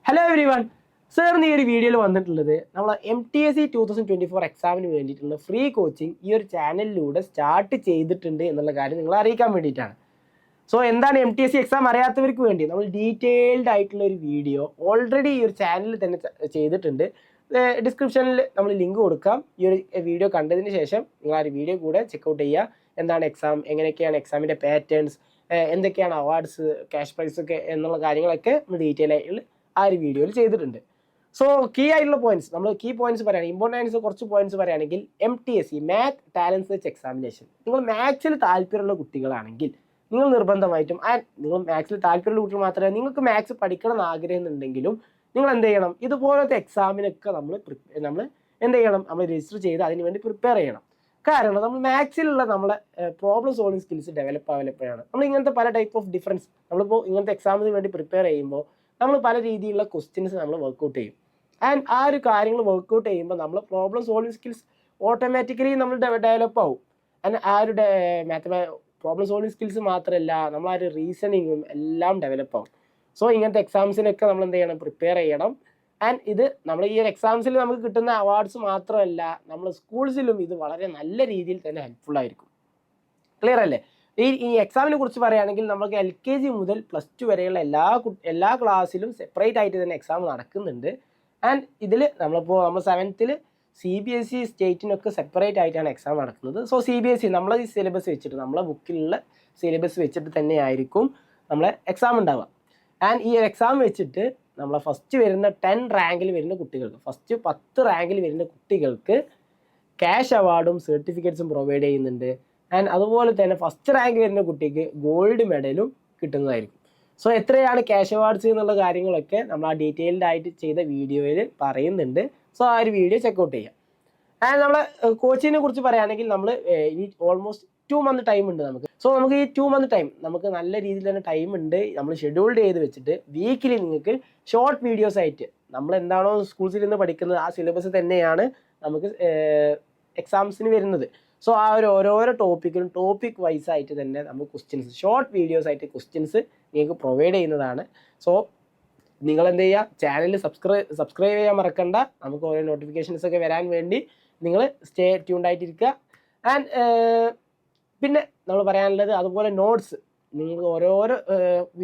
Hello every one. Sir ഈ ഒരു വീഡിയോയിൽ വന്നിട്ടുള്ളത് നമ്മൾ MTSE 2024 എക്സാമിന് വേണ്ടിയിട്ടുള്ള ഫ്രീ കോച്ചിങ് ഈ ഒരു ചാനലിലൂടെ സ്റ്റാർട്ട് ചെയ്തിട്ടുണ്ട് എന്നുള്ള കാര്യം നിങ്ങളെ അറിയിക്കാൻ വേണ്ടിയിട്ടാണ്. സോ എന്താണ് MTSE എക്സാം അറിയാത്തവർക്ക് വേണ്ടി നമ്മൾ ഡീറ്റെയിൽഡ് ആയിട്ടുള്ള ഒരു വീഡിയോ ഓൾറെഡി ഈ ഒരു ചാനലിൽ തന്നെ ചെയ്തിട്ടുണ്ട്. ഡിസ്ക്രിപ്ഷനിൽ നമ്മൾ ലിങ്ക് കൊടുക്കാം. ഈ ഒരു വീഡിയോ കണ്ടതിന് ശേഷം നിങ്ങൾ ആ ഒരു വീഡിയോ കൂടെ ചെക്കൗട്ട് ചെയ്യുക. എന്താണ് എക്സാം, എങ്ങനെയൊക്കെയാണ് എക്സാമിൻ്റെ പാറ്റേൺസ്, എന്തൊക്കെയാണ് അവാർഡ്സ്, ക്യാഷ് പ്രൈസ് ഒക്കെ എന്നുള്ള കാര്യങ്ങളൊക്കെ നമ്മൾ ഡീറ്റെയിൽ ആയിട്ട് ആ ഒരു വീഡിയോയിൽ ചെയ്തിട്ടുണ്ട്. സോ കീ ആയിട്ടുള്ള പോയിന്റ്സ്, നമ്മൾ കീ പോയിന്റ്സ് പറയുകയാണെങ്കിൽ ഇമ്പോർട്ടൻസ് കുറച്ച് പോയിന്റ്സ് പറയുകയാണെങ്കിൽ MTSE math talent search examination, നിങ്ങൾ മാത്സിൽ താല്പര്യമുള്ള കുട്ടികളാണെങ്കിൽ നിങ്ങൾ നിർബന്ധമായിട്ടും നിങ്ങൾ മാത്സിൽ താല്പര്യമുള്ള കുട്ടികൾ മാത്രമേ, നിങ്ങൾക്ക് മാത്സ് പഠിക്കണം എന്ന് ആഗ്രഹിക്കുന്നുണ്ടെങ്കിലും നിങ്ങൾ എന്ത് ചെയ്യണം, ഇതുപോലത്തെ എക്സാമിനൊക്കെ നമ്മൾ എന്ത് ചെയ്യണം, നമ്മൾ രജിസ്റ്റർ ചെയ്ത് അതിന് വേണ്ടി പ്രിപ്പയർ ചെയ്യണം. കാരണം നമ്മൾ മാത്സിലുള്ള നമ്മളെ പ്രോബ്ലം സോൾവിങ് സ്കിൽസ് ഡെവലപ്പ് ആവലപ്പോഴാണ് നമ്മൾ ഇങ്ങനത്തെ പല ടൈപ്പ് ഓഫ് ഡിഫറൻസ്, നമ്മളിപ്പോൾ ഇങ്ങനത്തെ എക്സാമിന് വേണ്ടി പ്രിപ്പയർ ചെയ്യുമ്പോൾ നമ്മൾ പല രീതിയിലുള്ള ക്വസ്റ്റ്യൻസ് നമ്മൾ വർക്കൗട്ട് ചെയ്യും. ആൻഡ് ആ ഒരു കാര്യങ്ങൾ വർക്കൗട്ട് ചെയ്യുമ്പോൾ നമ്മൾ പ്രോബ്ലം സോൾവിങ് സ്കിൽസ് ഓട്ടോമാറ്റിക്കലി നമ്മൾ ഡെവലപ്പ് ആവും. ആൻഡ് ആ ഒരു പ്രോബ്ലം സോൾവിങ് സ്കിൽസ് മാത്രമല്ല, നമ്മൾ ആ ഒരു റീസണിങ്ങും എല്ലാം ഡെവലപ്പ് ആവും. സോ ഇങ്ങനത്തെ എക്സാംസിനൊക്കെ നമ്മൾ എന്ത് ചെയ്യണം, പ്രിപ്പയർ ചെയ്യണം. ആൻഡ് ഇത് നമ്മൾ ഈ ഒരു എക്സാംസിൽ നമുക്ക് കിട്ടുന്ന അവാർഡ്സ് മാത്രമല്ല, നമ്മൾ സ്കൂൾസിലും ഇത് വളരെ നല്ല രീതിയിൽ തന്നെ ഹെൽപ്ഫുൾ ആയിരിക്കും. ക്ലിയർ അല്ലേ? ഈ എക്സാമിനെ കുറിച്ച് പറയുകയാണെങ്കിൽ നമുക്ക് LKG മുതൽ +2 വരെയുള്ള എല്ലാ ക്ലാസ്സിലും സെപ്പറേറ്റ് ആയിട്ട് തന്നെ എക്സാം നടക്കുന്നുണ്ട്. ആൻഡ് ഇതിൽ നമ്മൾ 7th CBSE സ്റ്റേറ്റിനൊക്കെ സെപ്പറേറ്റ് ആയിട്ടാണ് എക്സാം നടക്കുന്നത്. സോ CBSE നമ്മളെ ഈ സിലബസ് വെച്ചിട്ട്, നമ്മളെ ബുക്കിലുള്ള സിലബസ് വെച്ചിട്ട് തന്നെ ആയിരിക്കും നമ്മളെ എക്സാം ഉണ്ടാവുക. ആൻഡ് ഈ എക്സാം വെച്ചിട്ട് നമ്മളെ ഫസ്റ്റ് വരുന്ന 10 റാങ്കിൽ വരുന്ന കുട്ടികൾക്ക്, ഫസ്റ്റ് 10 റാങ്കിൽ വരുന്ന കുട്ടികൾക്ക് ക്യാഷ് അവാർഡും സർട്ടിഫിക്കറ്റ്സും പ്രൊവൈഡ് ചെയ്യുന്നുണ്ട്. ആൻഡ് അതുപോലെ തന്നെ ഫസ്റ്റ് റാങ്ക് വരുന്ന കുട്ടിക്ക് ഗോൾഡ് മെഡലും കിട്ടുന്നതായിരിക്കും. സോ എത്രയാണ് ക്യാഷ് അവാർഡ്സ് എന്നുള്ള കാര്യങ്ങളൊക്കെ നമ്മൾ ആ ഡീറ്റെയിൽഡ് ആയിട്ട് ചെയ്ത വീഡിയോയിൽ പറയുന്നുണ്ട്. സോ ആ ഒരു വീഡിയോ ചെക്കൗട്ട് ചെയ്യാം. ആൻഡ് നമ്മളെ കോച്ചിങ്ങിനെ കുറിച്ച് പറയുകയാണെങ്കിൽ നമ്മൾ ഈ ഓൾമോസ്റ്റ് 2 month ടൈം ഉണ്ട് നമുക്ക്. സോ നമുക്ക് ഈ 2 month ടൈം നമുക്ക് നല്ല രീതിയിൽ തന്നെ ടൈം ഉണ്ട്. നമ്മൾ ഷെഡ്യൂൾഡ് ചെയ്ത് വെച്ചിട്ട് വീക്കിലി നിങ്ങൾക്ക് ഷോർട്ട് വീഡിയോസ് ആയിട്ട് നമ്മൾ എന്താണോ സ്കൂൾസിൽ നിന്ന് പഠിക്കുന്നത് ആ സിലബസ് തന്നെയാണ് നമുക്ക് എക്സാംസിന് വരുന്നത്. സോ ആ ഒരു ഓരോരോ ടോപ്പിക്കിലും ടോപ്പിക് വൈസ് ആയിട്ട് തന്നെ നമുക്ക് ക്വസ്റ്റ്യൻസ്, ഷോർട്ട് വീഡിയോസ് ആയിട്ട് ക്വസ്റ്റ്യൻസ് നിങ്ങൾക്ക് പ്രൊവൈഡ് ചെയ്യുന്നതാണ്. സോ നിങ്ങൾ എന്ത് ചെയ്യുക, ചാനൽ സബ്സ്ക്രൈബ് ചെയ്യാൻ മറക്കണ്ട. നമുക്ക് ഓരോ നോട്ടിഫിക്കേഷൻസ് ഒക്കെ വരാൻ വേണ്ടി നിങ്ങൾ സ്റ്റേ ട്യൂൺഡ് ആയിട്ടിരിക്കുക. ആൻഡ് പിന്നെ നമ്മൾ പറയാനുള്ളത്, അതുപോലെ നോട്ട്സ് നിങ്ങൾ ഓരോരോ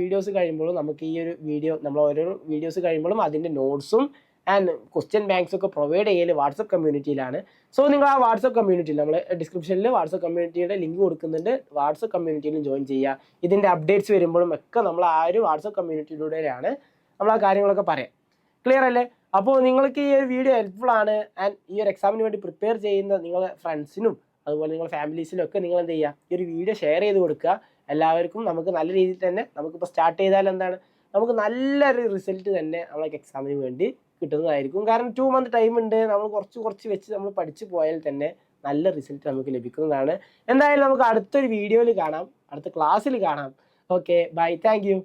വീഡിയോസ് കഴിയുമ്പോഴും നമുക്ക് ഈ ഒരു നമ്മൾ ഓരോ വീഡിയോസ് കഴിയുമ്പോഴും അതിൻ്റെ നോട്ട്സും ആൻഡ് ക്വസ്റ്റ്യൻ ബാങ്ക്സ് ഒക്കെ പ്രൊവൈഡ് ചെയ്യൽ വാട്സപ്പ് കമ്മ്യൂണിറ്റിയിലാണ്. സോ നിങ്ങൾ ആ വാട്സപ്പ് കമ്മ്യൂണിറ്റിയിൽ, നമ്മൾ ഡിസ്ക്രിപ്ഷനിൽ വാട്സപ്പ് കമ്മ്യൂണിറ്റിയുടെ ലിങ്ക് കൊടുക്കുന്നുണ്ട്. വാട്സപ്പ് കമ്മ്യൂണിറ്റിയിലും ജോയിൻ ചെയ്യുക. ഇതിൻ്റെ അപ്ഡേറ്റ്സ് വരുമ്പോഴും ഒക്കെ നമ്മൾ ആ ഒരു വാട്സപ്പ് കമ്മ്യൂണിറ്റിയിലൂടെയാണ് നമ്മൾ ആ കാര്യങ്ങളൊക്കെ പറയാം. ക്ലിയർ അല്ലേ? അപ്പോൾ നിങ്ങൾക്ക് ഈ ഒരു വീഡിയോ ഹെൽപ്ഫുൾ ആണ്. ആൻഡ് ഈ ഒരു എക്സാമിന് വേണ്ടി പ്രിപ്പയർ ചെയ്യുന്ന നിങ്ങളുടെ ഫ്രണ്ട്സിനും അതുപോലെ നിങ്ങളുടെ ഫാമിലീസിനും ഒക്കെ നിങ്ങൾ എന്ത് ചെയ്യുക, ഈ ഒരു വീഡിയോ ഷെയർ ചെയ്ത് കൊടുക്കുക. എല്ലാവർക്കും നമുക്ക് നല്ല രീതിയിൽ തന്നെ നമുക്കിപ്പോൾ സ്റ്റാർട്ട് ചെയ്താൽ എന്താണ്, നമുക്ക് നല്ലൊരു റിസൾട്ട് തന്നെ നമ്മളൊക്കെ എക്സാമിന് വേണ്ടി കിട്ടുന്നതായിരിക്കും. കാരണം 2 month ടൈം ഉണ്ട്. നമ്മൾ കുറച്ച് വെച്ച് നമ്മൾ പഠിച്ചു പോയാൽ തന്നെ നല്ല റിസൾട്ട് നമുക്ക് ലഭിക്കുന്നതാണ്. എന്തായാലും നമുക്ക് അടുത്തൊരു വീഡിയോയിൽ കാണാം, അടുത്ത ക്ലാസ്സിൽ കാണാം. Okay, bye, thank U.